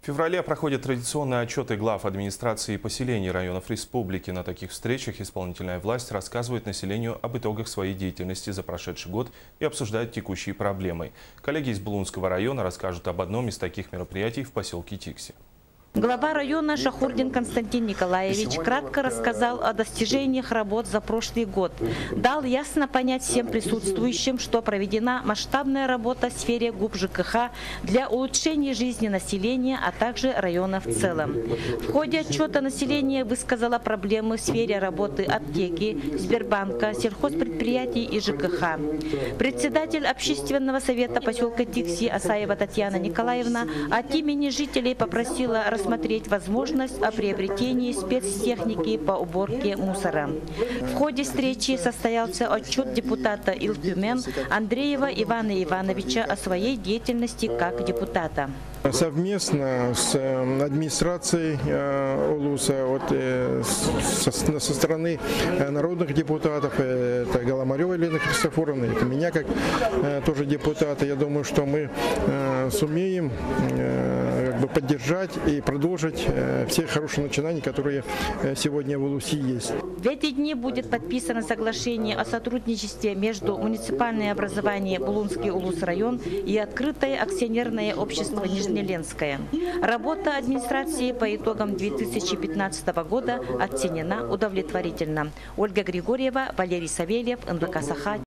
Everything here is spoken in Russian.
В феврале проходят традиционные отчеты глав администрации и поселений районов республики. На таких встречах исполнительная власть рассказывает населению об итогах своей деятельности за прошедший год и обсуждает текущие проблемы. Коллеги из Булунского района расскажут об одном из таких мероприятий в поселке Тикси. Глава района Шахурдин Константин Николаевич кратко рассказал о достижениях работ за прошлый год. Дал ясно понять всем присутствующим, что проведена масштабная работа в сфере ГУП ЖКХ для улучшения жизни населения, а также района в целом. В ходе отчета население высказало проблемы в сфере работы аптеки, Сбербанка, сельхозпредприятий и ЖКХ. Председатель общественного совета поселка Тикси Асаева Татьяна Николаевна от имени жителей попросила рассмотреть возможность о приобретении спецтехники по уборке мусора. В ходе встречи состоялся отчет депутата Илтюмен Андреева Ивана Ивановича о своей деятельности как депутата. Совместно с администрацией Улуса, со стороны народных депутатов, это Голомарева Елена Христофоровна, это меня как тоже депутата, я думаю, что мы сумеем поддержать и продолжить все хорошие начинания, которые сегодня в Улусе есть. В эти дни будет подписано соглашение о сотрудничестве между муниципальным образованием Булунский Улус-район и открытое акционерное общество Нижнеленское. Работа администрации по итогам 2015 года оценена удовлетворительно. Ольга Григорьева, Валерий Савельев, НВК Саха.